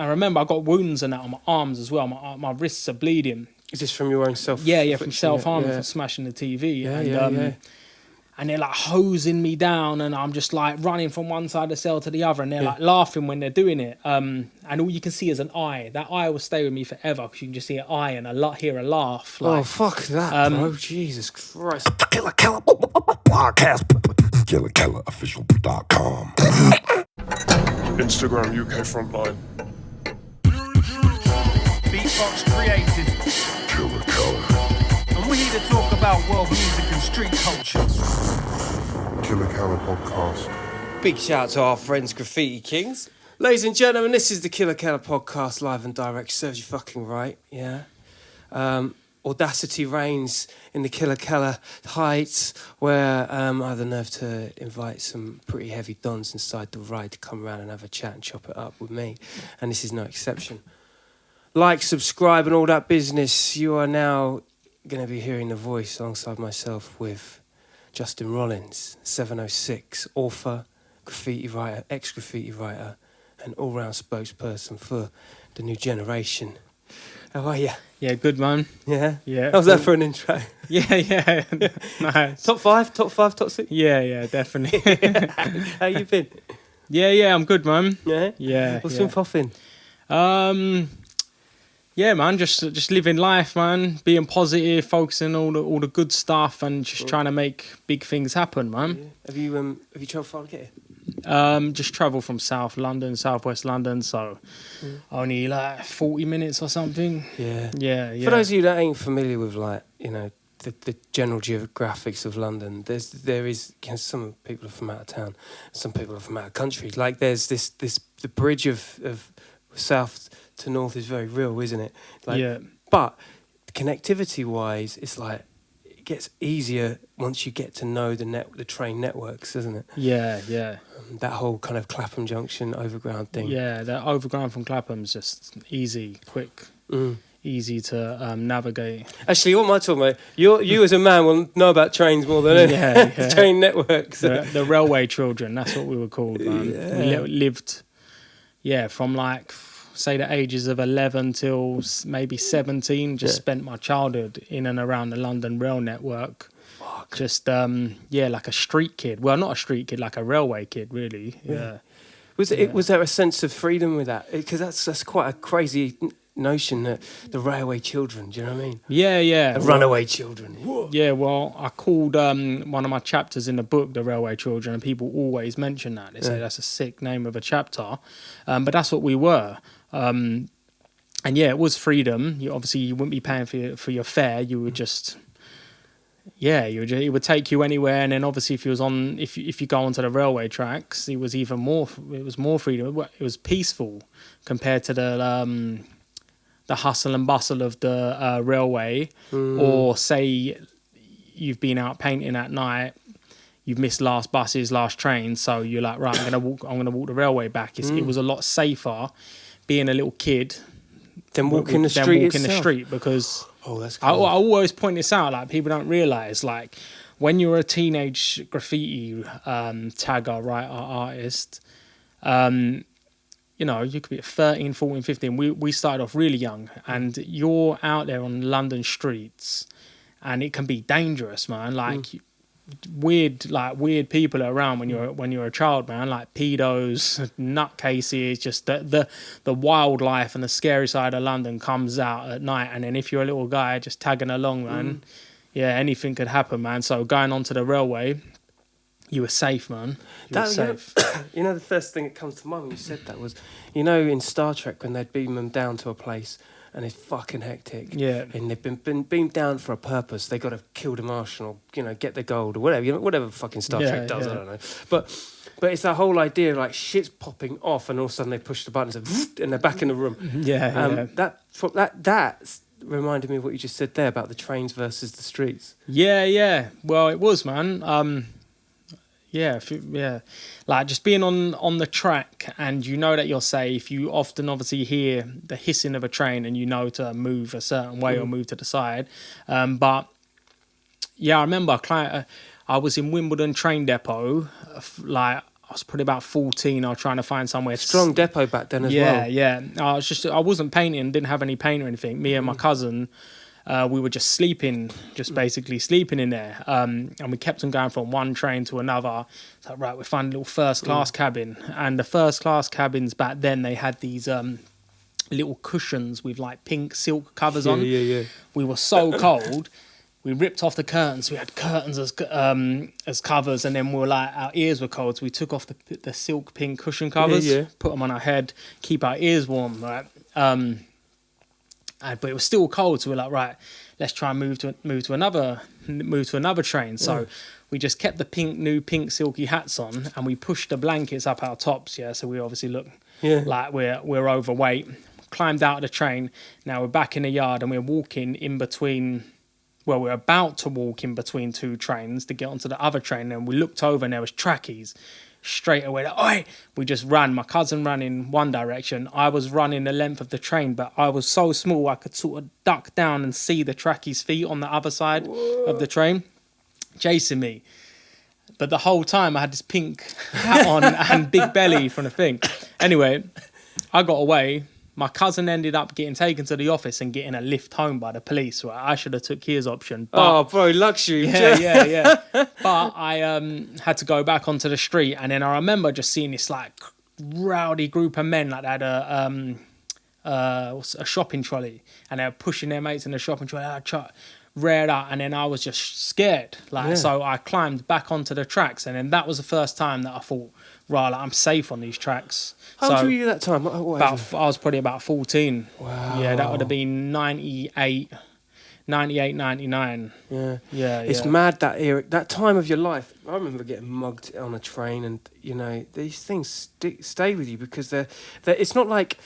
I remember I got wounds and that on my arms as well. My wrists are bleeding. Is this from your own self? Yeah, from self-harming, from smashing the TV. Yeah. And they're like hosing me down, and I'm just like running from one side of the cell to the other, and they're like laughing when they're doing it. And all you can see is an eye. That eye will stay with me forever because you can just see an eye and hear a laugh. Like, oh, fuck that, bro. Jesus Christ. Killa Kela podcast. KillaKelaOfficial.com. Instagram UK Frontline. Beatbox created. Killa Kela. And we're here to talk about world music and street culture. Killa Kela podcast. Big shout out to our friends Graffiti Kings. Ladies and gentlemen, this is the Killa Kela podcast, live and direct. Serves you fucking right, yeah. Audacity reigns in the Killa Kela Heights, where I had the nerve to invite some pretty heavy dons inside the ride to come around and have a chat and chop it up with me. And this is no exception. Like, subscribe and all that business. You are now going to be hearing the voice alongside myself with Justin Rollins, 706, author, graffiti writer, ex-graffiti writer, and all-round spokesperson for the new generation. How are you? Yeah, good, man. Yeah? Yeah. How's that for an intro? Yeah. Nice. Top 5, top 6? Yeah, definitely. How you been? Yeah, I'm good, man. Yeah? Yeah. What's been popping? Yeah, man, just living life, man. Being positive, focusing on all the good stuff, and just trying to make big things happen, man. Yeah. Have you travelled far to get here? Just travel from South West London, so only like 40 minutes or something. Yeah. For those of you that ain't familiar with, like, you know, the general geographics of London, there is some people are from out of town, some people are from out of country. Like, there's the bridge of south to north is very real, isn't it? Like, yeah. But connectivity wise, it's like it gets easier once you get to know the train networks, isn't it? Yeah. That whole kind of Clapham Junction overground thing. Yeah, the overground from Clapham's just easy, quick, easy to navigate. Actually, what am I talking about? You as a man will know about trains more than Yeah. train networks. The railway children, that's what we were called, man. Yeah. We lived, from like, say the ages of 11 till maybe 17, just spent my childhood in and around the London rail network. Fuck. Just, like a street kid. Well, not a street kid, like a railway kid, really. Yeah. Was there a sense of freedom with that? Because that's quite a crazy notion, that the railway children, do you know what I mean? Yeah. The runaway children. Whoa. Yeah, well, I called one of my chapters in the book The Railway Children, and people always mention that. They say that's a sick name of a chapter. But that's what we were. And it was freedom. You wouldn't be paying for your fare. You would just... Yeah, it would take you anywhere, and then obviously if you go onto the railway tracks, it was more freedom. It was peaceful compared to the hustle and bustle of the railway. Or say you've been out painting at night, you've missed last buses, last trains, so you're like, right, I'm gonna walk the railway back. It was a lot safer being a little kid than walking the street because. Oh, that's cool. I always point this out, like, people don't realise, like, when you're a teenage graffiti tagger, writer, artist, you could be at 13, 14, 15. We started off really young, and you're out there on London streets, and it can be dangerous, man. Like, weird people are around when you're a child, man. Like pedos, nutcases, just the wildlife and the scary side of London comes out at night. And then if you're a little guy just tagging along, man, anything could happen, man. So going onto the railway, you were safe, man. You were safe. The first thing that comes to mind when you said that was, in Star Trek when they'd beam them down to a place and it's fucking hectic. Yeah. And they've been beamed down for a purpose. They got to kill the Martian or, get the gold or whatever. Whatever fucking Star Trek does, I don't know. But it's that whole idea of, like, shit's popping off and all of a sudden they push the button and they're back in the room. That reminded me of what you just said there about the trains versus the streets. Yeah. Well, it was, man. Like, just being on the track, and that you're safe. You often obviously hear the hissing of a train and to move a certain way or move to the side. But I remember I was in Wimbledon train depot. Like, I was probably about 14. I was trying to find somewhere. Strong depot back then as well. Yeah. I wasn't painting, didn't have any paint or anything. Me and my cousin, we were just sleeping, basically sleeping in there. And we kept on going from one train to another. So, right, we found a little first class cabin. And the first class cabins back then, they had these little cushions with like pink silk covers on. Yeah. We were so cold. We ripped off the curtains. We had curtains as covers, and then we were like, our ears were cold, so we took off the silk pink cushion covers, put them on our head, keep our ears warm, right? But it was still cold, so we're like, right, let's try and move to another train. So we just kept the new pink silky hats on, and we pushed the blankets up our tops. Yeah, so we obviously look like we're overweight. Climbed out of the train. Now we're back in the yard, and we're walking in between. Well, we're about to walk in between two trains to get onto the other train, and we looked over and there was trackies. Straight away, like, oi! We just ran. My cousin ran in one direction. I was running the length of the train, but I was so small I could sort of duck down and see the trackies' feet on the other side of the train, chasing me. But the whole time I had this pink hat on and big belly from the thing. Anyway, I got away. My cousin ended up getting taken to the office and getting a lift home by the police. Right? I should have took his option. But, bro, luxury. Yeah. But I had to go back onto the street, and then I remember just seeing this like rowdy group of men, like they had a shopping trolley, and they were pushing their mates in the shopping trolley. Reared out, and then I was just scared. So I climbed back onto the tracks, and then that was the first time that I thought, right, like, I'm safe on these tracks. How old were you at that time? I was probably about 14. Wow. Yeah, that would have been 98, 99. Yeah. It's mad, that era, that time of your life. I remember getting mugged on a train, and these things stay with you because they're it's not like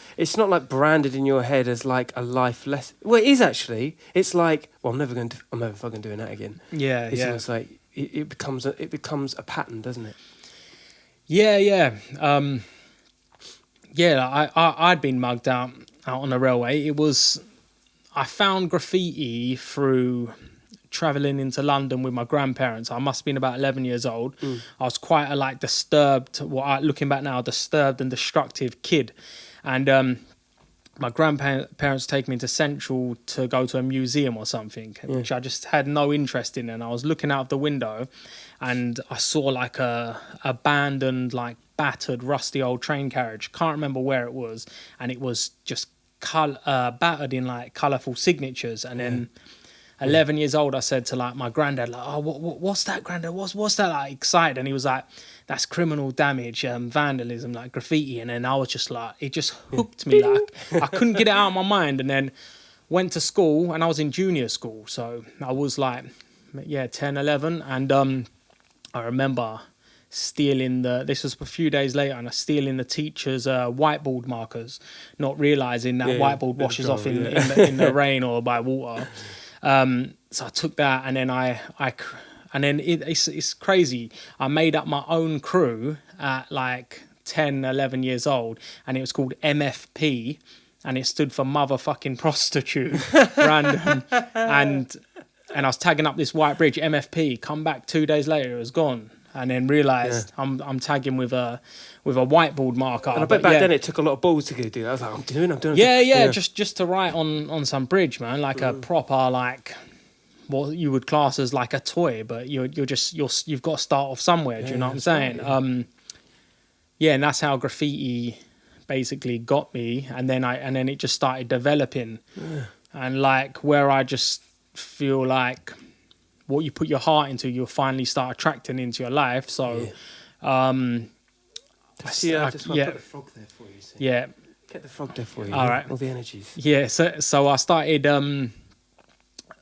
branded in your head as like a life lesson. Well, it is actually. It's like, well, I'm never fucking doing that again. Yeah. It's like it becomes a pattern, doesn't it? Yeah. I'd been mugged out on the railway. I found graffiti through travelling into London with my grandparents. I must have been about 11 years old. I was quite a disturbed, looking back now, disturbed and destructive kid. And my grandparents take me to Central to go to a museum or something, which I just had no interest in. And I was looking out of the window, and I saw like a abandoned, like battered, rusty old train carriage. Can't remember where it was, and it was just battered in like colourful signatures. And then 11 years old, I said to like my granddad, like, oh, what's that, granddad? What's that, like, excited? And he was like, that's criminal damage, vandalism, like graffiti. And then I was just like, it just hooked me. Like, I couldn't get it out of my mind. And then went to school, and I was in junior school. So I was like, 10, 11. And I remember stealing this was a few days later, and I stealing the teacher's whiteboard markers, not realising that whiteboard washes off in the rain or by water. So I took that, and then it's crazy. I made up my own crew at like 10, 11 years old, and it was called MFP, and it stood for motherfucking prostitute, random. And I was tagging up this white bridge, MFP. Come back 2 days later, it was gone. And then realised I'm tagging with a whiteboard marker. And I bet back then it took a lot of balls to do that. I was like, I'm doing it. Yeah. Just to write on some bridge, man, like a proper, like what you would class as like a toy, but you've got to start off somewhere. Do you know what I'm saying? Right, and that's how graffiti basically got me. And then it just started developing, and like where I just feel like what you put your heart into, you'll finally start attracting into your life. So, I just want to put the frog there for you. See? Yeah. Get the frog there for you. All right. All the energies. Yeah. So I started,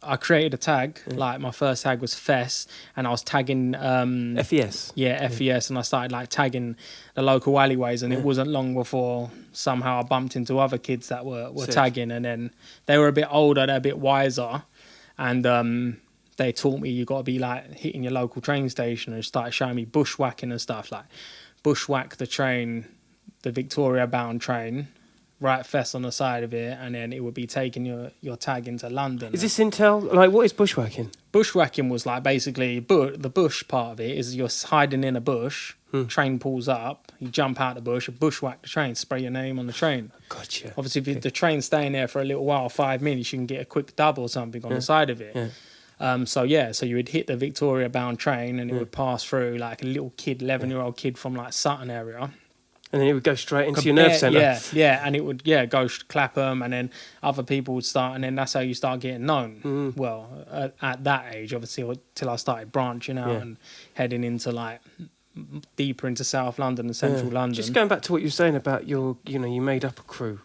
I created a tag, like my first tag was FES, and I was tagging... FES? Yeah, FES, and I started like tagging the local alleyways, and it wasn't long before somehow I bumped into other kids that were tagging, and then they were a bit older, they're a bit wiser, and they taught me you got to be like hitting your local train station, and started showing me bushwhacking and stuff, like bushwhack the train, the Victoria bound train, write Fest on the side of it, and then it would be taking your tag into London. Is this intel? Like, what is bushwhacking? Bushwhacking was like basically the bush part of it is you're hiding in a bush, train pulls up, you jump out the bush, you bushwhack the train, spray your name on the train. Gotcha. Obviously, if the train's staying there for a little while, 5 minutes, you can get a quick dub or something on the side of it. Yeah. So you would hit the Victoria bound train and it would pass through like a little kid, 11-year-old kid from like Sutton area. And then it would go straight into your nerve centre. Yeah, and it would go to Clapham, and then other people would start, and then that's how you start getting known. Well, at that age, obviously, till I started branching out and heading into like deeper into South London and Central London. Just going back to what you were saying about you made up a crew.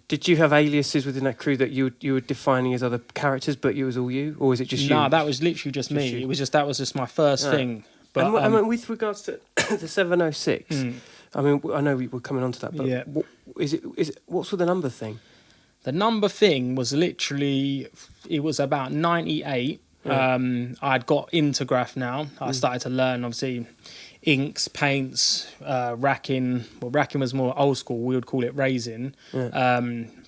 Did you have aliases within that crew that you were defining as other characters, but it was all you, or was it just you? No, that was literally just me. You. That was just my first thing. But I mean, with regards to the 706. I mean, I know we're coming on to that, but what is it? What's with the number thing? The number thing was literally, it was about 98. I'd got into Graff now. I started to learn, obviously, inks, paints, racking. Well, racking was more old school. We would call it raising.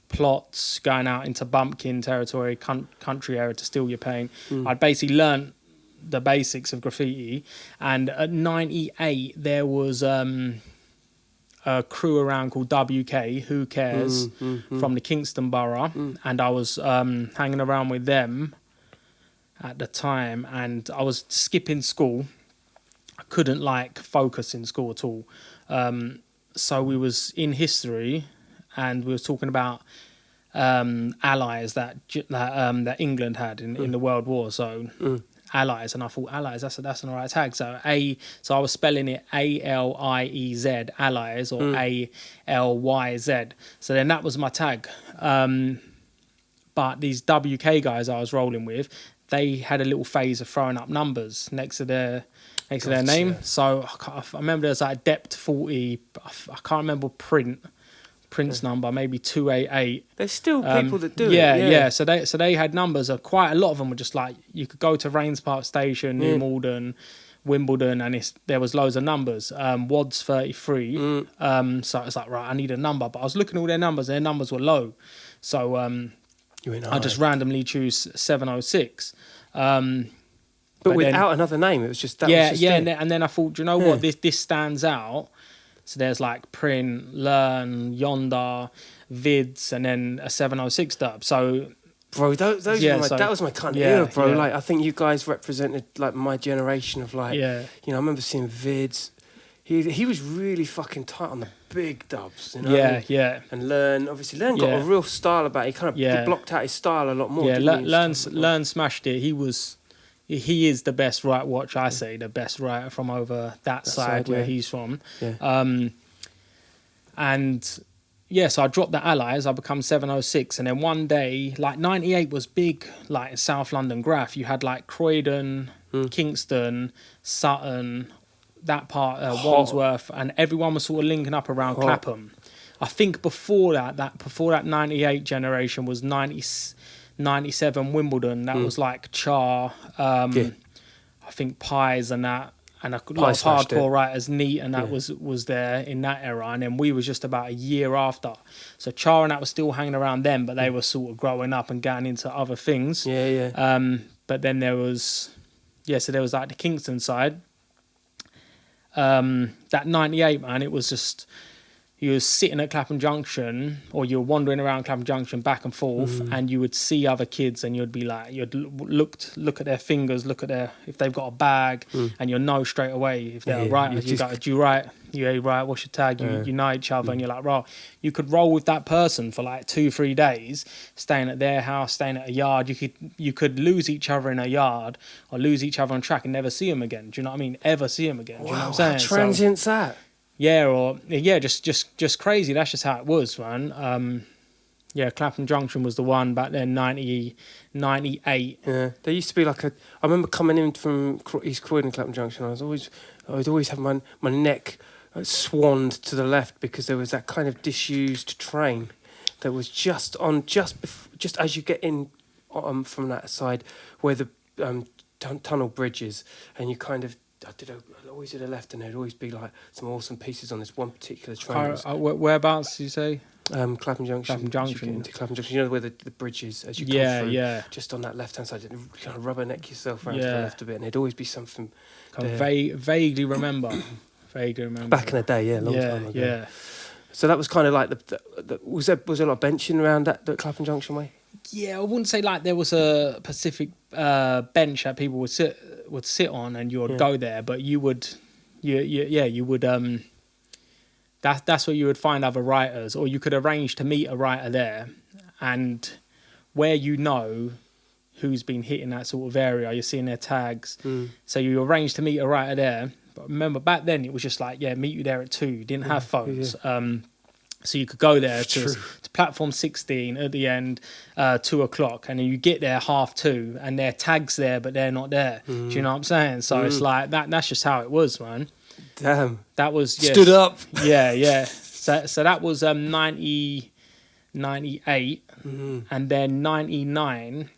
Plots, going out into bumpkin territory, country area to steal your paint. I'd basically learned the basics of graffiti. And at 98, there was... a crew around called WK, Who Cares, from the Kingston borough, and I was hanging around with them at the time, and I was skipping school. I couldn't like focus in school at all, so we was in history, and we was talking about allies that England had in the World War. So. Allies, and I thought allies, that's an alright tag. So I was spelling it ALIEZ, allies, or ALYZ. So then that was my tag. But these WK guys I was rolling with, they had a little phase of throwing up numbers next to their name. So I remember there's like Dept 40. I can't remember Prince number, maybe 288. There's still people that do it. Yeah. So they had numbers. Quite a lot of them were just like, you could go to Rains Park Station, New Malden, Wimbledon, and there was loads of numbers. WADS 33. So I was like, right, I need a number. But I was looking at all their numbers, and their numbers were low. So I just randomly choose 706. But without another name, it was just that. And then I thought, you know what, this stands out. So there's like Print, Learn, Yonder, Vids, and then a 706 dub. So, bro, that was my kind of era, bro. Yeah. Like, I think you guys represented like my generation of like, I remember seeing Vids. He was really fucking tight on the big dubs, you know. Yeah. And Learn got a real style about it. He kind of blocked out his style a lot more. Yeah, Learn smashed it. He is the best right watch, I say, the best writer from over that side where he's from. Yeah. So I dropped the allies, I become 706, and then one day, like 98 was big, like in South London Graff. You had like Croydon, Kingston, Sutton, that part, Wandsworth, and everyone was sort of linking up around Clapham. I think before that 98 generation was 97 Wimbledon, that was like Char, I think Pies and that, and a lot of hardcore writers, Neat, and that was there in that era. And then we was just about a year after. So Char and that was still hanging around them, but they were sort of growing up and getting into other things. But then there was like the Kingston side. That 98, man, it was just... You were sitting at Clapham Junction, or you were wandering around Clapham Junction back and forth, and you would see other kids, and you'd be like, you'd look at their fingers, look at if they've got a bag, and you'll know straight away if they're right. You go, do you write? Yeah, right. What's your tag? You know each other, and you're like, right. You could roll with that person for like 2-3 days, staying at their house, staying at a yard. You could lose each other in a yard, or lose each other on track and never see them again. Do you know what I mean? Ever see them again? Do you know what I'm saying? How transient's that? Just crazy. That's just how it was, man. Clapham Junction was the one back then, 98. Yeah, there used to be like I remember coming in from East Croydon, Clapham Junction. I would always have my neck swanned to the left because there was that kind of disused train that was just as you get in from that side where the tunnel bridges, and you kind of. I always did a left, and there'd always be like some awesome pieces on this one particular train. Whereabouts did you say? Clapham Junction. Clapham as you get Junction. into Clapham Junction. You know where the bridge is as you come Yeah, through. yeah. Just on that left-hand side, you kind of rubberneck yourself around to the Yeah. left a bit, and there'd always be something Can there. vaguely remember. Vaguely remember. Back in the day, yeah, a long time ago. Yeah. So that was kind of like was there a lot of benching around that Clapham Junction way? Yeah, I wouldn't say like there was a specific bench that people would sit on and you would go there, but you would. That's where you would find other writers, or you could arrange to meet a writer there, and where you know who's been hitting that sort of area, you're seeing their tags. So you arrange to meet a writer there. But remember, back then it was just like, meet you there at 2. You didn't have phones. So you could go there to platform 16 at the end, 2 o'clock, and then you get there 1:30, and their tags there, but they're not there. Do you know what I'm saying? So it's like that's just how it was, man. Damn. That was Stood up. Yeah. So that was 98, and then 99.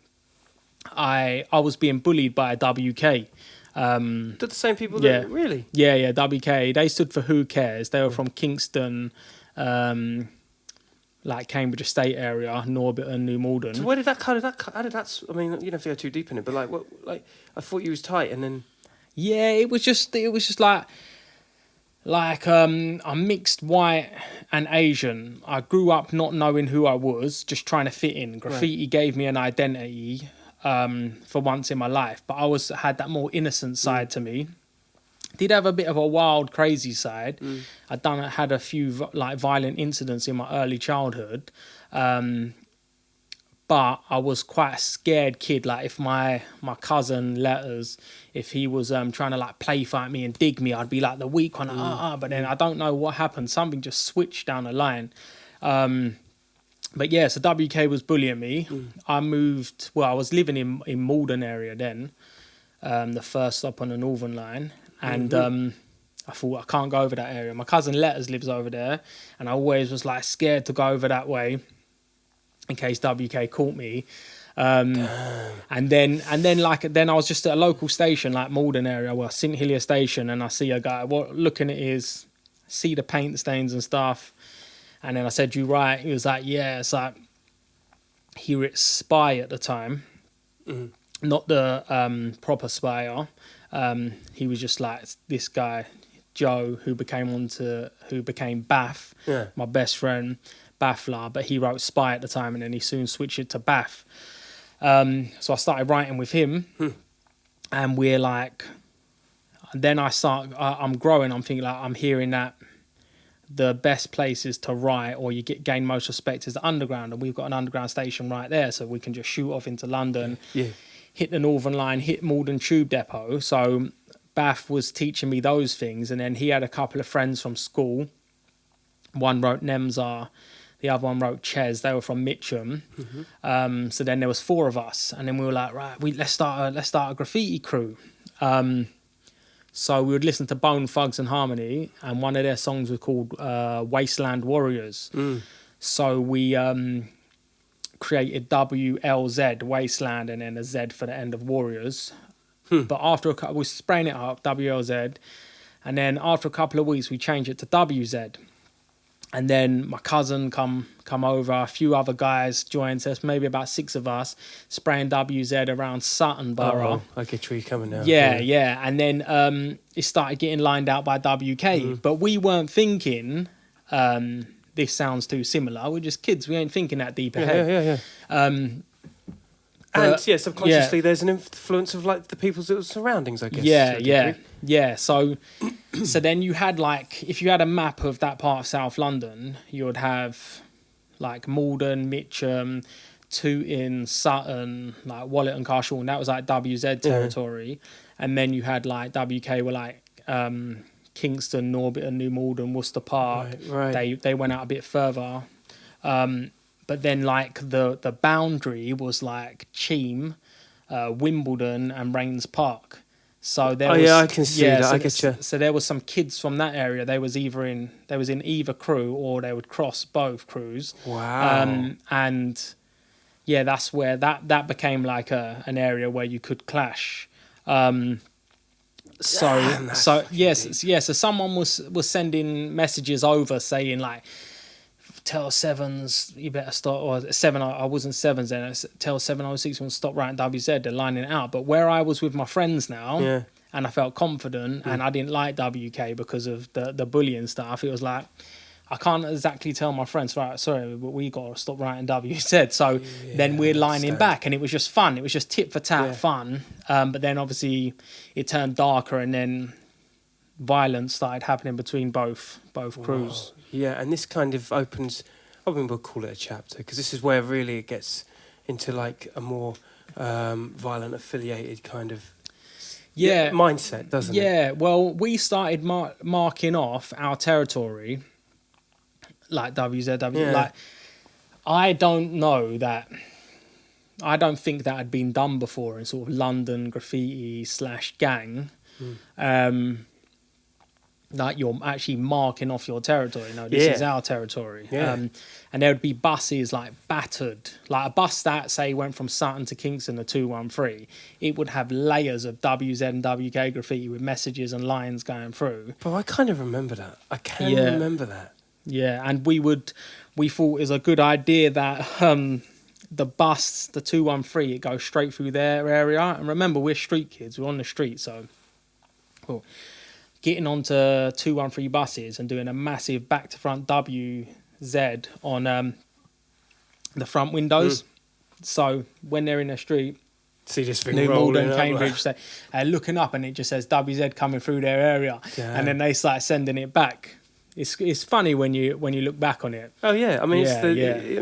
I was being bullied by a WK. Did the same people? Yeah. Really? Yeah. WK. They stood for Who Cares. They were from Kingston, like Cambridge Estate area, Norbiton, New Malden. So where did that kind of how did that? I mean, you don't have to go too deep in it, but like what? Like I thought you was tight, and then. Yeah, it was just like I'm mixed white and Asian. I grew up not knowing who I was, just trying to fit in. Graffiti gave me an identity for once in my life, but I had that more innocent side to me. Did have a bit of a wild, crazy side. I had a few like violent incidents in my early childhood. But I was quite a scared kid. Like if my cousin Letters, if he was trying to like play fight me and dig me, I'd be like the weak one. But then I don't know what happened. Something just switched down the line. But yeah, so WK was bullying me. I moved. Well, I was living in Malden area then, the first stop on the Northern Line, and I thought I can't go over that area. My cousin Letters lives over there, and I always was like scared to go over that way, in case WK caught me. And then I was just at a local station like Malden area, well, St Helier station, and I see a guy looking at see the paint stains and stuff, and then I said, "You right?" He was like, "Yeah." It's like he was Spy at the time, not the proper Spy. He was just like this guy Joe who became Bath, my best friend. Baffler, but he wrote Spy at the time, and then he soon switched it to Bath. So I started writing with him, and we're like, then I'm growing, I'm thinking like, I'm hearing that the best places to write or you gain most respect is the underground, and we've got an underground station right there, so we can just shoot off into London, hit the Northern Line, hit Malden Tube Depot. So Bath was teaching me those things, and then he had a couple of friends from school. One wrote Nemzar, the other one wrote Ches. They were from Mitcham. So then there was 4 of us, and then we were like, right, let's start a graffiti crew. So we would listen to Bone Thugs and Harmony, and one of their songs was called Wasteland Warriors. So we created WLZ, Wasteland, and then a Z for the end of Warriors. But after we were spraying it up, WLZ, and then after a couple of weeks we changed it to WZ. And then my cousin come over, a few other guys joined us, maybe about 6 of us, spraying WZ around Sutton Borough. I get where you're coming now. Yeah. And then it started getting lined out by WK. But we weren't thinking, this sounds too similar. We're just kids. We ain't thinking that deep ahead. And subconsciously there's an influence of like the people's surroundings, I guess. Yeah. So then you had like, if you had a map of that part of South London, you would have like Malden, Mitcham, Tooting, Sutton, like Wallet and Carshaw, and that was like WZ territory. And then you had like WK were like Kingston, Norbiton, New Malden, Worcester Park. Right. They went out a bit further. But then like the boundary was like Cheam, Wimbledon and Rains Park. So there was, I can see that. I get you. So there was some kids from that area. They was in either crew, or they would cross both crews. Wow. And yeah, that's where that became like an area where you could clash. So someone was sending messages over saying like, tell sevens, you better stop, or seven, I wasn't sevens then, tell 706 to stop writing WZ, they're lining it out. But where I was with my friends now, and I felt confident, and I didn't like WK because of the bullying stuff, it was like, I can't exactly tell my friends, right, sorry, but we got to stop writing WZ. So then we're lining back, and it was just fun. It was just tit for tat fun. But then obviously it turned darker, and then violence started happening between both crews. Yeah, and this kind of opens, I mean, we'll call it a chapter, because this is where really it gets into like a more violent affiliated kind of mindset, doesn't it? Yeah, well, we started marking off our territory, like WZW. Like, I don't think that had been done before in sort of London graffiti / gang. Like, you're actually marking off your territory. No, this is our territory. And there would be buses like battered, like a bus that say went from Sutton to Kingston to 213. It would have layers of WZ and WK graffiti with messages and lines going through. But I kind of remember that. I can remember that. Yeah, and we thought it was a good idea that the bus, the 213, it goes straight through their area. And remember, we're street kids, we're on the street, so getting onto 213 buses and doing a massive back to front WZ on the front windows. So when they're in the street, see this thing New rolling Malden, Cambridge, looking up, and it just says WZ coming through their area, and then they start sending it back. It's funny when you look back on it. Oh yeah, I mean, it's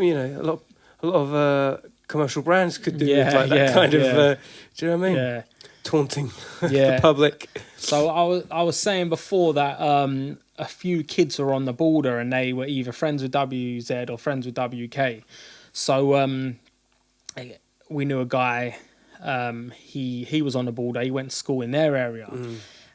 you know, a lot of commercial brands could do with like that kind of. Do you know what I mean? Yeah. Taunting the public. So I was saying before that a few kids were on the border, and they were either friends with WZ or friends with WK. So we knew a guy. He was on the border. He went to school in their area.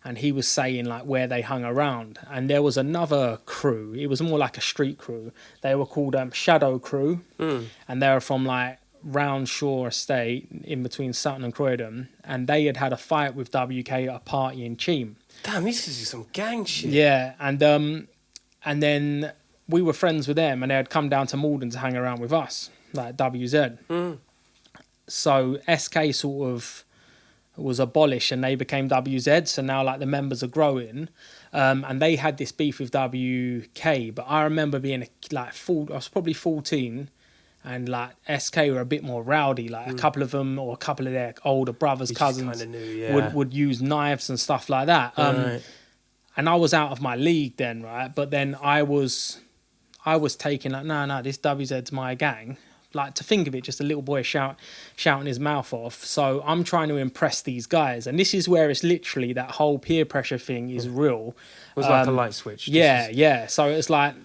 And he was saying like where they hung around, and there was another crew. It was more like a street crew. They were called Shadow Crew, and they were from like Roundshaw Estate in between Sutton and Croydon, and they had a fight with WK at a party in Cheam. Damn, this is some gang shit. Yeah, and then we were friends with them, and they had come down to Malden to hang around with us, like WZ. So SK sort of was abolished and they became WZ, so now like the members are growing, and they had this beef with WK. But I remember being I was probably 14, and like SK were a bit more rowdy. Like a couple of them, or a couple of their older brothers, cousins, would use knives and stuff like that. And I was out of my league then, right? But then I was taking like, no, this WZ's my gang. Like, to think of it, just a little boy shouting his mouth off. So I'm trying to impress these guys. And this is where it's literally that whole peer pressure thing is real. It was like a light switch. Yeah. So it's like,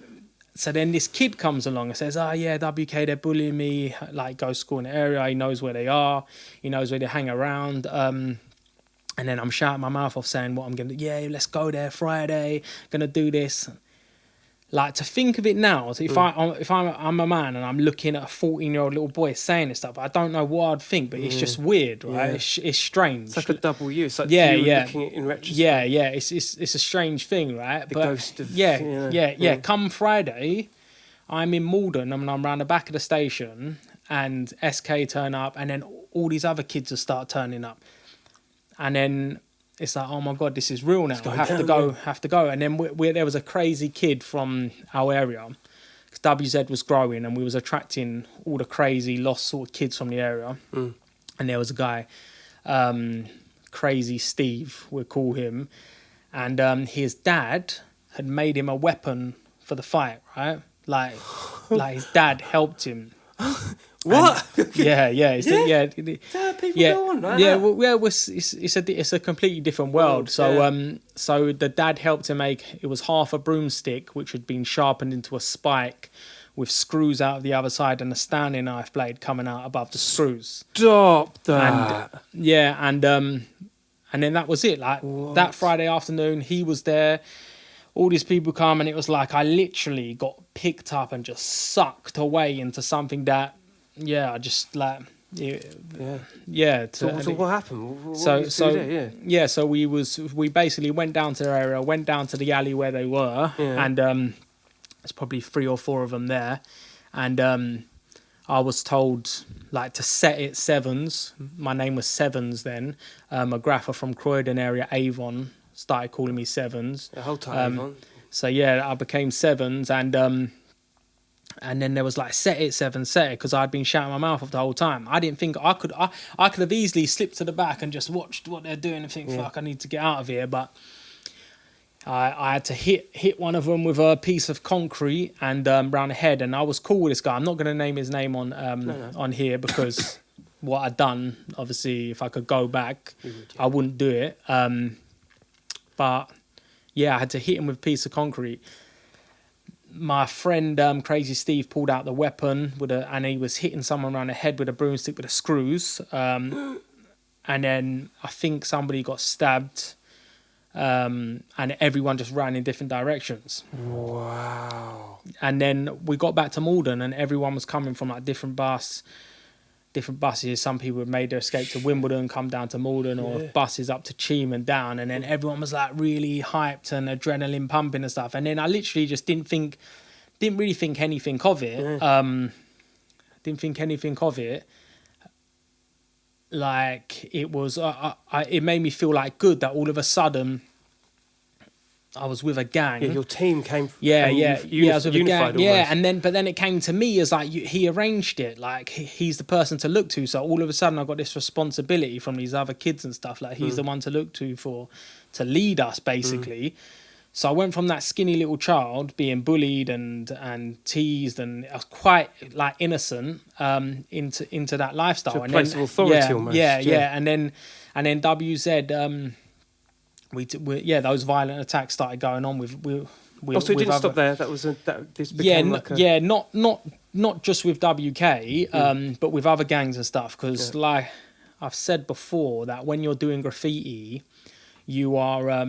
so then this kid comes along and says, WK, they're bullying me. Like, goes to school in the area. He knows where they are. He knows where they hang around. And then I'm shouting my mouth off saying what I'm going to do. Let's go there Friday. Going to do this. Like, to think of it now, so if I'm a man and I'm looking at a 14-year-old little boy saying this stuff, I don't know what I'd think, but it's just weird, right? It's strange. It's like a double use. Like you looking at it in retrospect. Yeah. It's a strange thing, right? The ghost of... Come Friday, I'm in Malden and I'm around the back of the station, and SK turn up, and then all these other kids will start turning up. And then it's like, oh my God, this is real now. I have to go. And then there was a crazy kid from our area, because WZ was growing and we was attracting all the crazy lost sort of kids from the area. And there was a guy, Crazy Steve, we'll call him. And his dad had made him a weapon for the fight, right? Like his dad helped him. What? People go on like that. It's a completely different world. So the dad helped him make, it was half a broomstick which had been sharpened into a spike with screws out of the other side and a Stanley knife blade coming out above the screws. Stop that. And then that was it. Like, that Friday afternoon, he was there. All these people come, and it was like I literally got picked up and just sucked away into something that. I just like, So what happened? So we basically went down to their area, went down to the alley where they were, and There's probably 3 or 4 of them there, and I was told like to set it Sevens. My name was Sevens then. A grapher from Croydon area, Avon, started calling me Sevens. The whole time on. So yeah, I became Sevens, and then there was like set it Sevens, set it, because I'd been shouting my mouth off the whole time. I didn't think I could have easily slipped to the back and just watched what they're doing and think, fuck, I need to get out of here. But I had to hit one of them with a piece of concrete and round the head, and I was cool with this guy. I'm not going to name his name on here because what I'd done, obviously, if I could go back, I wouldn't do it. But yeah, I had to hit him with a piece of concrete. My friend Crazy Steve pulled out the weapon and he was hitting someone around the head with a broomstick with the screws. And then I think somebody got stabbed. And everyone just ran in different directions. Wow. And then we got back to Malden, and everyone was coming from like different buses. Some people had made their escape to Wimbledon, come down to Malden, or buses up to Cheam and down. And then everyone was like really hyped and adrenaline pumping and stuff. And then I literally just didn't really think anything of it. Didn't think anything of it. Like it was, it made me feel like good that all of a sudden I was with a gang. Yeah, your team came. I was with a gang. Almost. Yeah, but then it came to me as like he arranged it. Like he's the person to look to. So all of a sudden I got this responsibility from these other kids and stuff. Like he's the one to look to lead us basically. So I went from that skinny little child being bullied and teased, and I was quite like innocent into that lifestyle. To a place of authority almost. Yeah. And then WZ. Those violent attacks started going on with So it didn't stop there. This became not just with WK, but with other gangs and stuff. Because like I've said before, that when you're doing graffiti, you are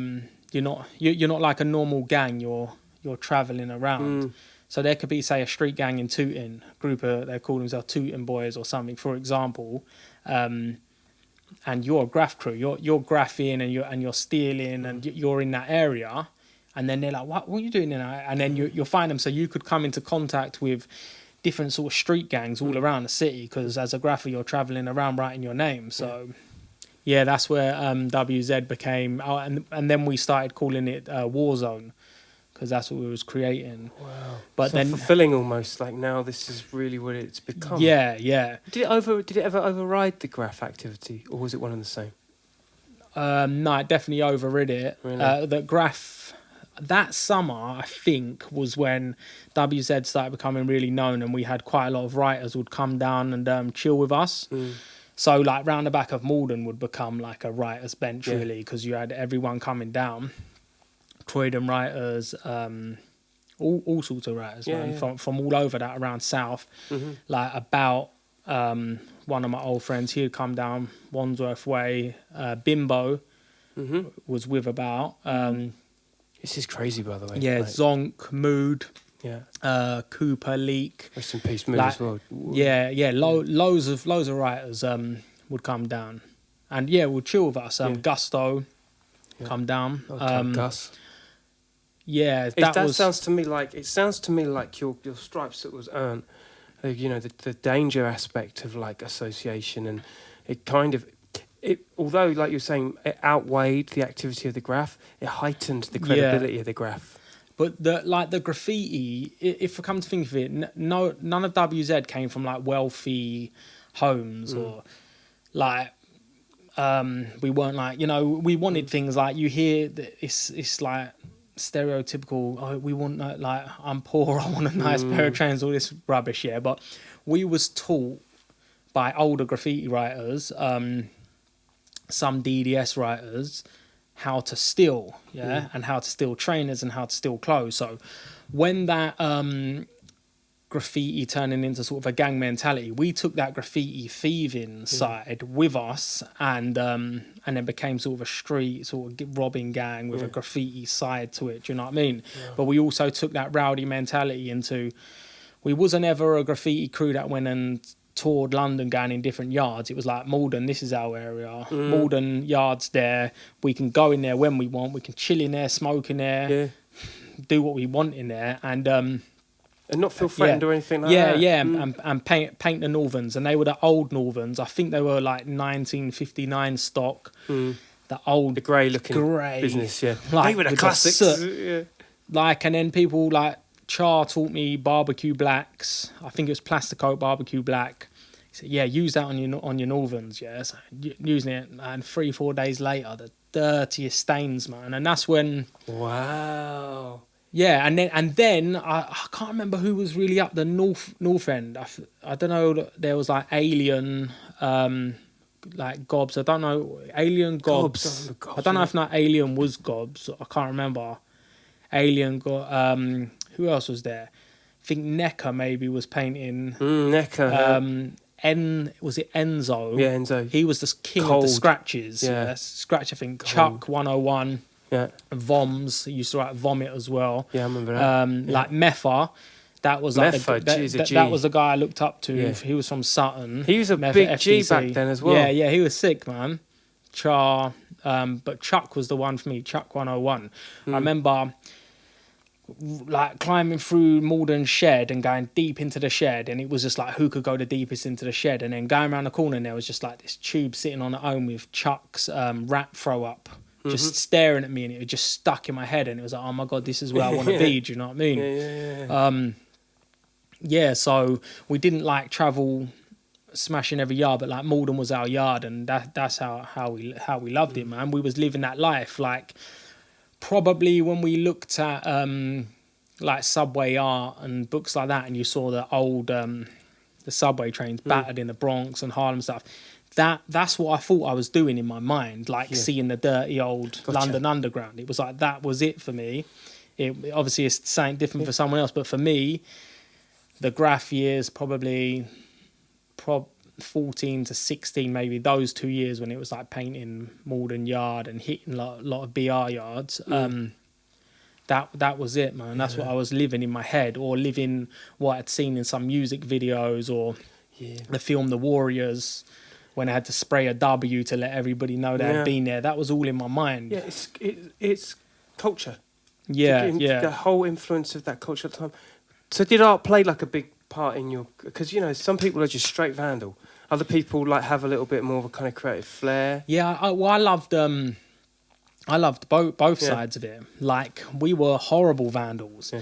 you're not like a normal gang. You're traveling around. So there could be, say, a street gang in Tooting, they call themselves Tooting Boys or something, for example. And you're a graph crew, you're graphing and you're stealing and you're in that area, and then they're like, what are you doing in there? And then you'll find them. So you could come into contact with different sort of street gangs all around the city, because as a grapher you're traveling around writing your name. So yeah, that's where WZ became, and then we started calling it Warzone, because that's what we was creating. Wow. But so then fulfilling almost, like now this is really what it's become. Yeah. Did it ever override the graph activity, or was it one and the same? No, it definitely overrid it. Really? The graph that summer, I think, was when WZ started becoming really known, and we had quite a lot of writers would come down and chill with us. So like round the back of Malden would become like a writer's bench really, because you had everyone coming down. Croydon writers, all sorts of writers, from all over that around South. Like about one of my old friends, he'd come down Wandsworth way. Bimbo was with about. This is crazy, by the way. Yeah, like, Zonk, Mood. Yeah. Cooper, Leak. Rest in peace, Mood as well. Yeah. Loads of writers would come down, and would chill with us. Gusto, come down. Gus. Yeah, sounds to me like your stripes that was earned. The danger aspect of like association, and it kind of. Although, like you're saying, it outweighed the activity of the graph, it heightened the credibility of the graph. But the graffiti, if I come to think of it, none of WZ came from like wealthy homes or like we weren't like, we wanted things like you hear that it's like stereotypical. We want like I'm poor, I want a nice pair of trains, all this rubbish. But we was taught by older graffiti writers. Some DDS writers, how to steal, and how to steal trainers and how to steal clothes. So when that graffiti turning into sort of a gang mentality, we took that graffiti thieving side with us, and then became sort of a street sort of robbing gang with a graffiti side to it. Do you know what I mean? Yeah. But we also took that rowdy mentality into. We wasn't ever a graffiti crew that went and toured London going in different yards. It was like Malden, this is our area. Malden yards there. We can go in there when we want. We can chill in there, smoke in there. do what we want in there, and not feel threatened or anything like that. And paint the Northerns, and they were the old Northerns. I think they were like 1959 stock. The old, the grey business. Yeah, like, they were the with classics. Yeah. Like, and then people like Char taught me barbecue blacks. I think it was Plasticoat barbecue black. He said, "Yeah, use that on your Northerns." Yeah, so using it, and 3-4 days later, the dirtiest stains, man. And that's when. Wow. Yeah, and then I can't remember who was really up the north end. I don't know. There was like Alien, like Gobs. I don't know. Alien Gobs. I don't know if not Alien was Gobs. I can't remember. Alien got. Who else was there? I think Necker maybe was painting. Necker. Was it Enzo? Yeah, Enzo. He was the king of the scratches. Yeah, scratch. I think Chuck 101. Yeah, Voms. He used to write Vomit as well. Yeah, I remember that. Like Meffa, that was like that was the guy I looked up to. Yeah. He was from Sutton. He was a big FDC. G back then as well. Yeah, he was sick, man. But Chuck was the one for me. Chuck 101. I remember like climbing through Malden's shed and going deep into the shed, and it was just like who could go the deepest into the shed, and then going around the corner and there was just like this tube sitting on its own with Chuck's rat throw up. Just staring at me, and it was just stuck in my head, and it was like, oh my god, this is where I want to be. Do you know what I mean? Yeah. So we didn't like travel smashing every yard, but like Malden was our yard, and that's how we loved it, man. We was living that life. Like probably when we looked at like subway art and books like that, and you saw the old the subway trains battered in the Bronx and Harlem stuff. That's what I thought I was doing in my mind, like seeing the dirty old London Underground. It was like that was it for me. It obviously it's something different for someone else, but for me, the Graff years probably 14 to 16, maybe those 2 years when it was like painting Malden Yard and hitting a lot of BR yards. That was it, man. That's what I was living in my head, or living what I'd seen in some music videos, or the film The Warriors, when I had to spray a W to let everybody know they had been there. That was all in my mind. Yeah, it's culture. Yeah, The whole influence of that culture at the time. So did art play like a big part in your... Because, you know, some people are just straight vandal. Other people like have a little bit more of a kind of creative flair. Yeah, I loved both sides of it. Like, we were horrible vandals. Yeah.